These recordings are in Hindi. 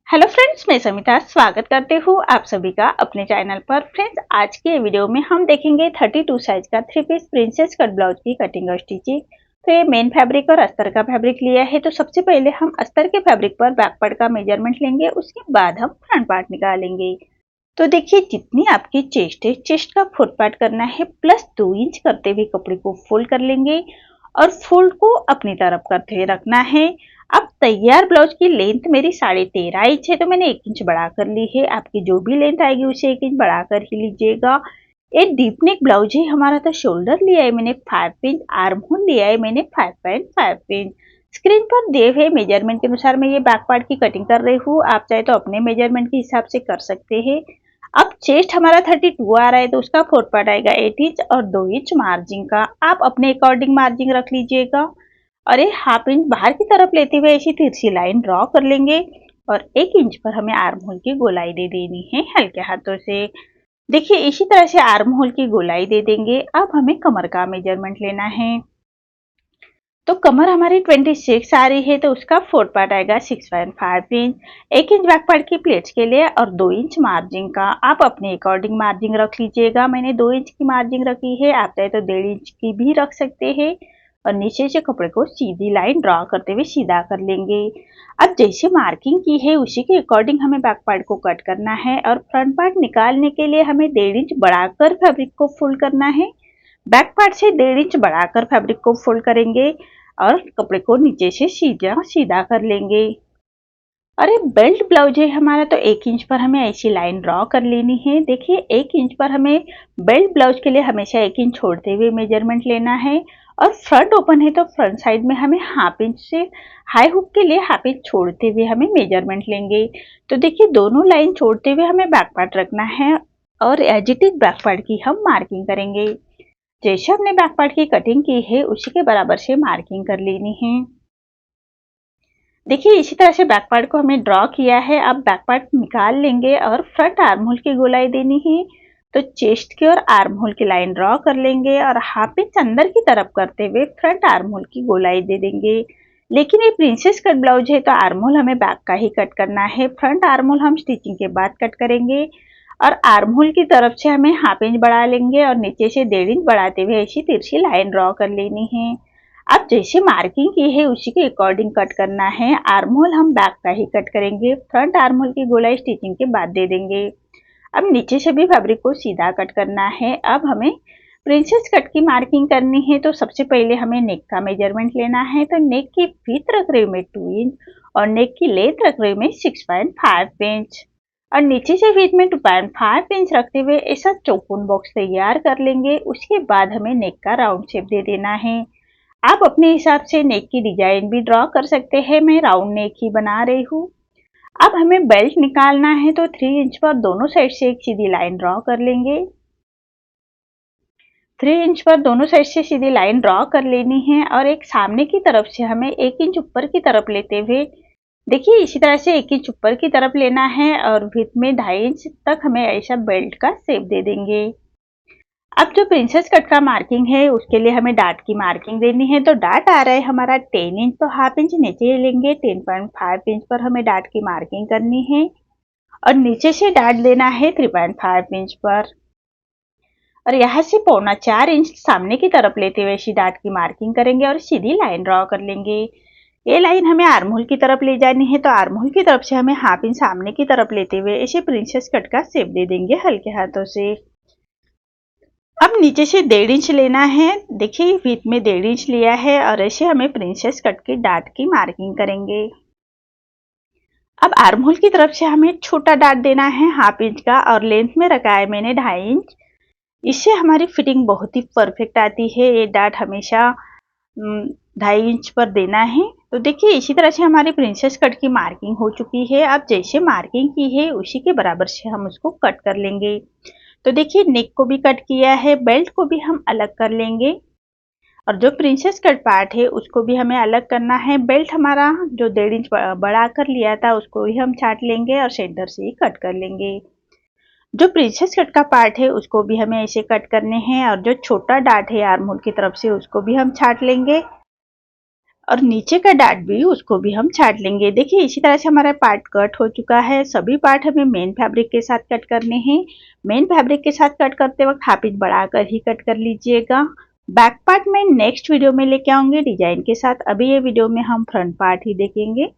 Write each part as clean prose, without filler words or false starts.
हेलो फ्रेंड्स, मैं समिता स्वागत करती हूँ आप सभी का अपने चैनल पर। फ्रेंड्स, आज के वीडियो में हम देखेंगे 32 साइज का 3 पीस प्रिंसेस कट ब्लाउज की कटिंग और स्टिचिंग। तो ये मेन फैब्रिक और अस्तर का फैब्रिक लिया है। तो सबसे पहले हम अस्तर के फैब्रिक पर बैक पार्ट का मेजरमेंट लेंगे, उसके बाद हम फ्रंट पार्ट निकालेंगे। तो देखिए, जितनी आपकी चेस्ट है, चेस्ट का फोर्थ पार्ट करना है प्लस 2 इंच करते हुए कपड़े को फोल्ड कर लेंगे और फोल्ड को अपनी तरफ करते हुए रखना है। अब तैयार ब्लाउज की लेंथ मेरी 13.5 इंच है, तो मैंने 1 इंच बढ़ा कर ली है। आपकी जो भी लेंथ आएगी उसे 1 इंच बढ़ा कर ही लीजिएगा। ये डीप नेक ब्लाउज है हमारा, तो शोल्डर लिया है मैंने 5 इंच, आर्म होल लिया है मैंने 5.5 इंच। स्क्रीन पर दिए हुए मेजरमेंट के अनुसार मैं ये बैक पार्ट की कटिंग कर रही हूँ। आप चाहे तो अपने मेजरमेंट के हिसाब से कर सकते हैं। अब चेस्ट हमारा 32 आ रहा है, तो उसका फोर्थ पार्ट आएगा 8 इंच और 2 इंच मार्जिन का। आप अपने अकॉर्डिंग मार्जिन रख लीजिएगा। और ये हाफ इंच बाहर की तरफ लेते हुए ऐसी तिरछी लाइन ड्रॉ कर लेंगे और 1 इंच पर हमें आर्म होल की गोलाई दे देनी है हल्के हाथों से। देखिए, इसी तरह से आर्म होल की गोलाई दे देंगे। अब हमें कमर का मेजरमेंट लेना है। तो कमर हमारी 26 आ रही है, तो उसका फोर्थ पार्ट आएगा 6.5 इंच। 1 इंच बैक पार्ट की प्लेट्स के लिए और 2 इंच मार्जिन का। आप अपने अकॉर्डिंग मार्जिन रख लीजिएगा। मैंने 2 इंच की मार्जिन रखी है, आप चाहे तो 1.5 इंच की भी रख सकते हैं। और नीचे से कपड़े को सीधी लाइन ड्रॉ करते हुए सीधा कर लेंगे। अब जैसे मार्किंग की है उसी के अकॉर्डिंग हमें बैक पार्ट को कट करना है। और फ्रंट पार्ट निकालने के लिए हमें 1.5 इंच बढ़ाकर फैब्रिक को फोल्ड करना है। बैक पार्ट से 1.5 इंच बढ़ाकर फैब्रिक को फोल्ड करेंगे और कपड़े को नीचे से सीधा सीधा कर लेंगे। और ये बेल्ट ब्लाउज है हमारा, तो 1 इंच पर हमें ऐसी लाइन ड्रॉ कर लेनी है। देखिए, 1 इंच पर हमें बेल्ट ब्लाउज के लिए हमेशा 1 इंच छोड़ते हुए मेजरमेंट लेना है। और फ्रंट ओपन है, तो फ्रंट साइड में हमें हाफ इंच से हाई हुक के लिए हाफ इंच छोड़ते हुए हमें मेजरमेंट लेंगे। तो देखिए, दोनों लाइन छोड़ते हुए हमें बैक पार्ट रखना है और as it is back part की हम मार्किंग करेंगे। जैसे हमने बैक पार्ट की कटिंग की है उसी के बराबर से मार्किंग कर लेनी है। देखिए, इसी तरह से बैक पार्ट को हमने ड्रॉ किया है। अब बैक पार्ट निकाल लेंगे और फ्रंट आर्म होल की गोलाई देनी है। तो चेस्ट की और आर्म होल की लाइन ड्रॉ कर लेंगे और हाफ इंच अंदर की तरफ करते हुए फ्रंट आर्म होल की गोलाई दे देंगे। लेकिन ये प्रिंसेस कट ब्लाउज है, तो आर्म होल हमें बैक का ही कट करना है। फ्रंट आर्म होल हम स्टिचिंग के बाद कट करेंगे। और आर्म होल की तरफ से हमें हाफ इंच बढ़ा लेंगे और नीचे से 1.5 इंच बढ़ाते हुए ऐसी तिरछी लाइन ड्रॉ कर लेनी है। अब जैसे मार्किंग की है उसी के अकॉर्डिंग कट करना है। आर्म होल हम बैक का ही कट करेंगे। फ्रंट आर्म होल की गोलाई स्टिचिंग के बाद दे देंगे। अब नीचे से भी फैब्रिक को सीधा कट करना है। अब हमें प्रिंसेस कट की मार्किंग करनी है। तो सबसे पहले हमें नेक का मेजरमेंट लेना है। तो नेक की विड्थ रख रही हूँ मैं 2 इंच और नेक की लेंथ रख रही हूँ मैं 6.5 इंच। और नीचे से विड्थ में 2.5 इंच रखते हुए ऐसा चौकोन बॉक्स तैयार कर लेंगे। उसके बाद हमें नेक का राउंड शेप दे देना है। आप अपने हिसाब से नेक की डिजाइन भी ड्रॉ कर सकते हैं। मैं राउंड नेक ही बना रही हूँ। अब हमें बेल्ट निकालना है, तो 3 इंच पर दोनों साइड से एक सीधी लाइन ड्रॉ कर लेंगे। 3 इंच पर दोनों साइड से सीधी लाइन ड्रॉ कर लेनी है और एक सामने की तरफ से हमें 1 इंच ऊपर की तरफ लेते हुए, देखिए इसी तरह से 1 इंच ऊपर की तरफ लेना है और विड्थ में 2.5 इंच तक हमें ऐसा बेल्ट का शेप दे देंगे। अब जो प्रिंसेस कट का मार्किंग है उसके लिए हमें डार्ट की मार्किंग देनी है। तो डार्ट आ रहा है हमारा 10 इंच, तो हाफ इंच नीचे लेंगे। 10.5 इंच पर हमें डार्ट की मार्किंग करनी है और नीचे से डार्ट देना है 3.5 इंच पर। और यहाँ से 3.25 इंच सामने की तरफ लेते हुए इसी डार्ट की मार्किंग करेंगे और सीधी लाइन ड्रॉ कर लेंगे। ये लाइन हमें आर्म होल की तरफ ले जानी है, तो आर्म होल की तरफ से हमें हाफ इंच सामने की तरफ लेते हुए ऐसे प्रिंसेस कट का शेप दे देंगे हल्के हाथों से। अब नीचे से 1.5 इंच लेना है। देखिए, विड्थ में 1.5 इंच लिया है और ऐसे हमें प्रिंसेस कट के डार्ट की मार्किंग करेंगे। अब आर्म होल की तरफ से हमें छोटा डार्ट देना है हाफ इंच का और लेंथ में रखा है मैंने 2.5 इंच। इससे हमारी फिटिंग बहुत ही परफेक्ट आती है। ये डार्ट हमेशा 2.5 इंच पर देना है। तो देखिए, इसी तरह से हमारी प्रिंसेस कट की मार्किंग हो चुकी है। अब जैसे मार्किंग की है उसी के बराबर से हम उसको कट कर लेंगे। तो देखिए, नेक को भी कट किया है, बेल्ट को भी हम अलग कर लेंगे और जो प्रिंसेस कट पार्ट है उसको भी हमें अलग करना है। बेल्ट हमारा जो 1.5 इंच बढ़ा कर लिया था उसको ही हम छाट लेंगे और सेंटर से ही कट कर लेंगे। जो प्रिंसेस कट का पार्ट है उसको भी हमें ऐसे कट करने हैं और जो छोटा डार्ट है आर्म होल की तरफ से उसको भी हम छाट लेंगे और नीचे का डाट भी उसको भी हम छाट लेंगे। देखिए इसी तरह से हमारा पार्ट कट हो चुका है। सभी पार्ट हमें मेन फैब्रिक के साथ कट करने हैं। मेन फैब्रिक के साथ कट करते वक्त हाफ इंच बढ़ाकर ही कट कर लीजिएगा। बैक पार्ट में नेक्स्ट वीडियो में लेके आऊंगी डिजाइन के साथ। अभी ये वीडियो में हम फ्रंट पार्ट ही देखेंगे।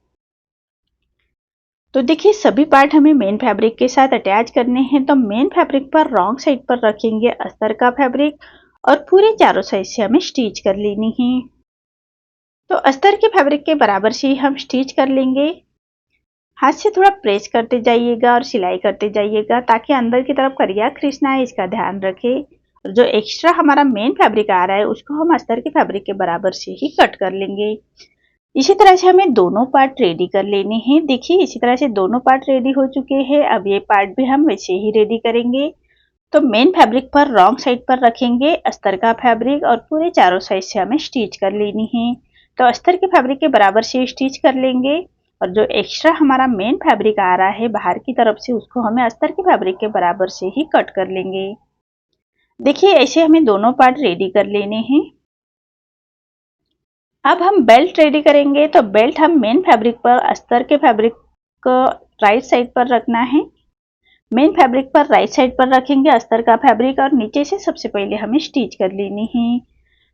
तो देखिए सभी पार्ट हमें मेन फैब्रिक के साथ अटैच करने हैं। तो मेन फैब्रिक पर रॉन्ग साइड पर रखेंगे अस्तर का फैब्रिक और पूरे चारों साइड से हमें स्टिच कर लेनी है। तो अस्तर के फैब्रिक के बराबर से ही हम स्टिच कर लेंगे। हाथ से थोड़ा प्रेस करते जाइएगा और सिलाई करते जाइएगा ताकि अंदर की तरफ करिया क्रीज ना आए, इसका ध्यान रखें। और जो एक्स्ट्रा हमारा मेन फैब्रिक आ रहा है उसको हम अस्तर के फैब्रिक के बराबर से ही कट कर लेंगे। इसी तरह से हमें दोनों पार्ट रेडी कर लेने हैं। देखिए इसी तरह से दोनों पार्ट रेडी हो चुके हैं। अब ये पार्ट भी हम वैसे ही रेडी करेंगे। तो मेन फैब्रिक पर रॉन्ग साइड पर रखेंगे अस्तर का फैब्रिक और पूरे चारों साइड से हमें स्टिच कर लेनी है। तो अस्तर के फैब्रिक के बराबर से स्टिच कर लेंगे और जो एक्स्ट्रा हमारा मेन फैब्रिक आ रहा है बाहर की तरफ से उसको हमें अस्तर के फैब्रिक के बराबर से ही कट कर लेंगे। देखिए ऐसे हमें दोनों पार्ट रेडी कर लेने हैं। अब हम बेल्ट रेडी करेंगे। तो बेल्ट हम मेन फैब्रिक पर अस्तर के फैब्रिक को राइट साइड पर रखना है। मेन फैब्रिक पर राइट साइड पर रखेंगे अस्तर का फैब्रिक और नीचे से सबसे पहले हमें स्टिच कर लेनी है।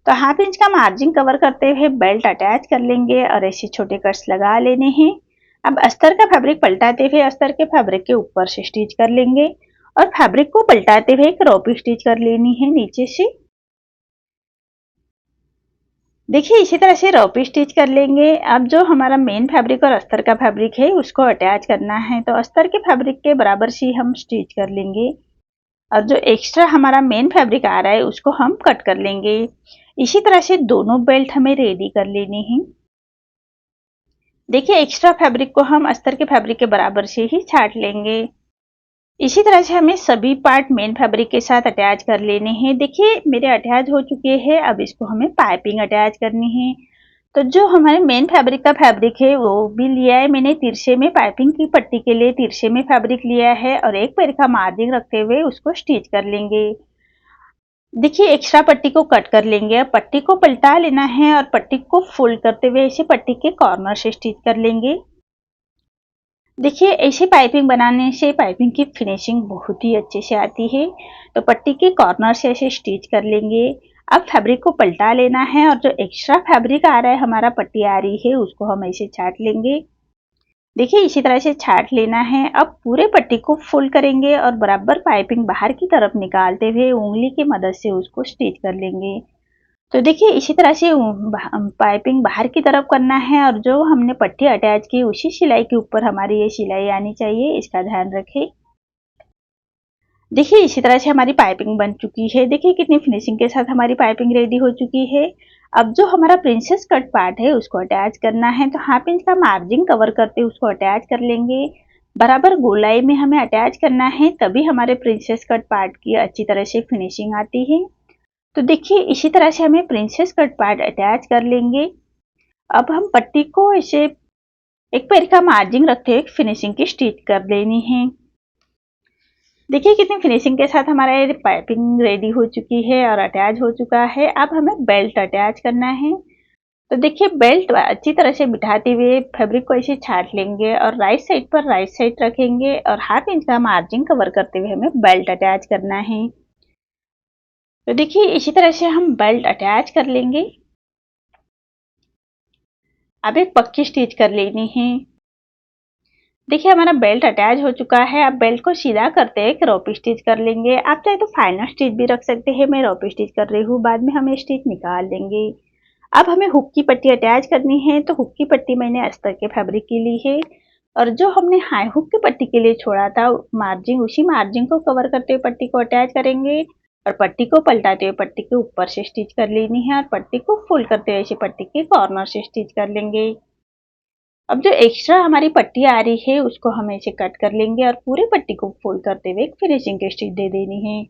तो हाफ इंच का मार्जिन कवर करते हुए बेल्ट अटैच कर लेंगे और ऐसे छोटे कट्स लगा लेने हैं। अब अस्तर का फैब्रिक पलटाते हुए अस्तर के फैब्रिक के ऊपर से स्टिच कर लेंगे और फैब्रिक को पलटाते हुए एक रोपी स्टिच कर लेनी है नीचे से। देखिए इसी तरह से रोपी स्टिच कर लेंगे। अब जो हमारा मेन फैब्रिक और अस्तर का फैब्रिक है उसको अटैच करना है। तो अस्तर के फैब्रिक के बराबर से हम स्टिच कर लेंगे और जो एक्स्ट्रा हमारा मेन फैब्रिक आ रहा है उसको हम कट कर लेंगे। इसी तरह से दोनों बेल्ट हमें रेडी कर लेनी है। देखिए एक्स्ट्रा फैब्रिक को हम अस्तर के फैब्रिक के बराबर से ही छाट लेंगे। इसी तरह से हमें सभी पार्ट मेन फैब्रिक के साथ अटैच कर लेने हैं। देखिए मेरे अटैच हो चुके हैं। अब इसको हमें पाइपिंग अटैच करनी है। तो जो हमारे मेन फैब्रिक का फैब्रिक है वो भी लिया है मैंने तिरछे में। पाइपिंग की पट्टी के लिए तिरछे में फैब्रिक लिया है और एक पैर का मार्जिन रखते हुए उसको स्टिच कर लेंगे। देखिए एक्स्ट्रा पट्टी को कट कर लेंगे। अब पट्टी को पलटा लेना है और पट्टी को फोल्ड करते हुए ऐसे पट्टी के कॉर्नर से स्टिच कर लेंगे। देखिए ऐसे पाइपिंग बनाने से पाइपिंग की फिनिशिंग बहुत ही अच्छे से आती है। तो पट्टी के कॉर्नर से ऐसे स्टिच कर लेंगे। अब फैब्रिक को पलटा लेना है और जो एक्स्ट्रा फैब्रिक आ रहा है हमारा पट्टी आ रही है उसको हम ऐसे छाट लेंगे। देखिए इसी तरह से छाट लेना है। अब पूरे पट्टी को फोल्ड करेंगे और बराबर पाइपिंग बाहर की तरफ निकालते हुए उंगली की मदद से उसको स्टिच कर लेंगे। तो देखिए इसी तरह से पाइपिंग बाहर की तरफ करना है और जो हमने पट्टी अटैच की उसी सिलाई के ऊपर हमारी ये सिलाई आनी चाहिए, इसका ध्यान रखें। देखिए इसी तरह से हमारी पाइपिंग बन चुकी है। देखिए कितनी फिनिशिंग के साथ हमारी पाइपिंग रेडी हो चुकी है। अब जो हमारा प्रिंसेस कट पार्ट है उसको अटैच करना है। तो हाफ इंच का मार्जिन कवर करते उसको अटैच कर लेंगे। बराबर गोलाई में हमें अटैच करना है तभी हमारे प्रिंसेस कट पार्ट की अच्छी तरह से फिनिशिंग आती है। तो देखिए इसी तरह से हमें प्रिंसेस कट पार्ट अटैच कर लेंगे। अब हम पट्टी को ऐसे एक पैर का मार्जिन रखते हुए फिनिशिंग की स्टिच कर लेनी है। देखिए कितनी फिनिशिंग के साथ हमारा ये पाइपिंग रेडी हो चुकी है और अटैच हो चुका है। अब हमें बेल्ट अटैच करना है। तो देखिए बेल्ट अच्छी तरह से बिठाते हुए फैब्रिक को ऐसे छाट लेंगे और राइट साइड पर राइट साइड रखेंगे और हाफ इंच का मार्जिन कवर करते हुए हमें बेल्ट अटैच करना है। तो देखिए इसी तरह से हम बेल्ट अटैच कर लेंगे। अब एक पक्की स्टिच कर लेनी है। देखिए हमारा बेल्ट अटैच हो चुका है। अब बेल्ट को सीधा करते हैं एक रोपी स्टिच कर लेंगे। आप चाहे तो फाइनल स्टिच भी रख सकते हैं। मैं रोपी स्टिच कर रही हूँ, बाद में हम ये स्टिच निकाल लेंगे। अब हमें हुक की पट्टी अटैच करनी है। तो हुक की पट्टी मैंने अस्तर के फैब्रिक की ली है और जो हमने हाई हुक की पट्टी के लिए छोड़ा था मार्जिन, उसी मार्जिन को कवर करते हुए पट्टी को अटैच करेंगे और पट्टी को पलटाते हुए पट्टी के ऊपर से स्टिच कर लेनी है और पट्टी को फोल्ड करते हुए ऐसे पट्टी के कॉर्नर से स्टिच कर लेंगे। अब जो एक्स्ट्रा हमारी पट्टी आ रही है उसको हम ऐसे कट कर लेंगे और पूरे पट्टी को फोल्ड करते हुए एक फिनिशिंग की स्टिच दे देनी है।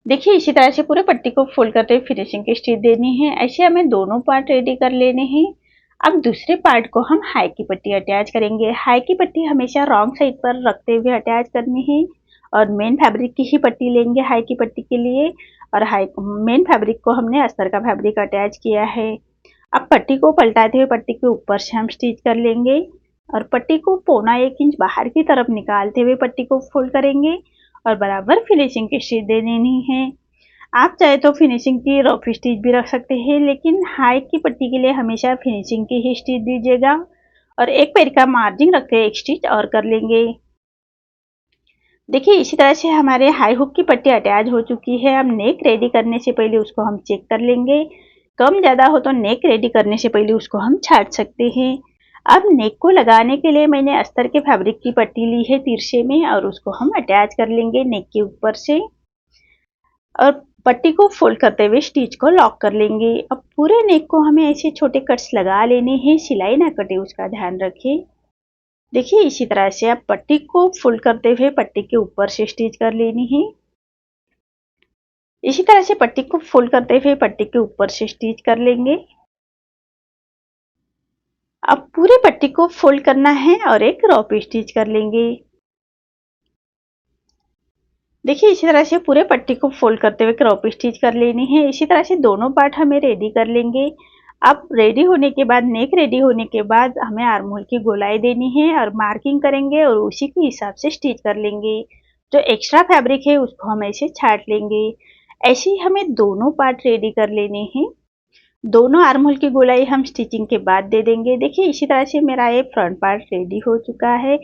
देखिए इसी तरह से पूरे पट्टी को फोल्ड करते हुए फिनिशिंग की स्टिच देनी है। ऐसे हमें दोनों पार्ट रेडी कर लेने हैं। अब दूसरे पार्ट को हम हाई की पट्टी अटैच करेंगे। हाई की पट्टी हमेशा रॉन्ग साइड पर रखते हुए अटैच करनी है और मेन फैब्रिक की ही पट्टी लेंगे हाई की पट्टी के लिए। और हाई मेन फैब्रिक को हमने अस्तर का फैब्रिक अटैच किया है। अब पट्टी को पलटाते हुए पट्टी के ऊपर से हम स्टिच कर लेंगे और पट्टी को 1.25 इंच बाहर की तरफ निकालते हुए पट्टी को फोल्ड करेंगे और बराबर फिनिशिंग की स्टिच दे देनी है। आप चाहे तो फिनिशिंग की रफ स्टिच भी रख सकते हैं, लेकिन हाई की पट्टी के लिए हमेशा फिनिशिंग की ही स्टिच दीजिएगा। और एक पैर का मार्जिन रखते हुए एक स्टिच और कर लेंगे। देखिए इसी तरह से हमारे हाई हुक की पट्टी अटैच हो चुकी है। अब नेक रेडी करने से पहले उसको हम चेक कर लेंगे। कम ज़्यादा हो तो नेक रेडी करने से पहले उसको हम छाट सकते हैं। अब नेक को लगाने के लिए मैंने अस्तर के फैब्रिक की पट्टी ली है तिरछे में और उसको हम अटैच कर लेंगे नेक के ऊपर से और पट्टी को फोल्ड करते हुए स्टिच को लॉक कर लेंगे। अब पूरे नेक को हमें ऐसे छोटे कट्स लगा लेने हैं, सिलाई ना कटे उसका ध्यान रखें। देखिए इसी तरह से आप पट्टी को फोल्ड करते हुए पट्टी के ऊपर से स्टिच कर लेनी है। इसी तरह से पट्टी को फोल्ड करते हुए पट्टी के ऊपर से स्टिच कर लेंगे। अब पूरे पट्टी को फोल्ड करना है और एक रॉप स्टिच कर लेंगे। देखिए इसी तरह से पूरे पट्टी को फोल्ड करते हुए क्रॉप स्टिच कर लेनी है। इसी तरह से दोनों पार्ट हमें रेडी कर लेंगे। अब रेडी होने के बाद नेक रेडी होने के बाद हमें आर्म होल की गोलाई देनी है और मार्किंग करेंगे और उसी के हिसाब से स्टिच कर लेंगे। जो एक्स्ट्रा फैब्रिक है उसको हम ऐसे छाट लेंगे। ऐसे ही हमें दोनों पार्ट रेडी कर लेने हैं। दोनों आर्म होल की गोलाई हम स्टिचिंग के बाद दे देंगे। देखिए इसी तरह से मेरा ये फ्रंट पार्ट रेडी हो चुका है।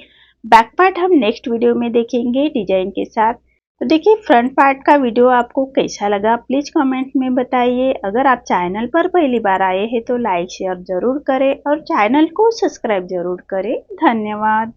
बैक पार्ट हम नेक्स्ट वीडियो में देखेंगे डिजाइन के साथ। तो देखिए फ्रंट पार्ट का वीडियो आपको कैसा लगा प्लीज़ कमेंट में बताइए। अगर आप चैनल पर पहली बार आए हैं तो लाइक शेयर ज़रूर करें और चैनल को सब्सक्राइब ज़रूर करें। धन्यवाद।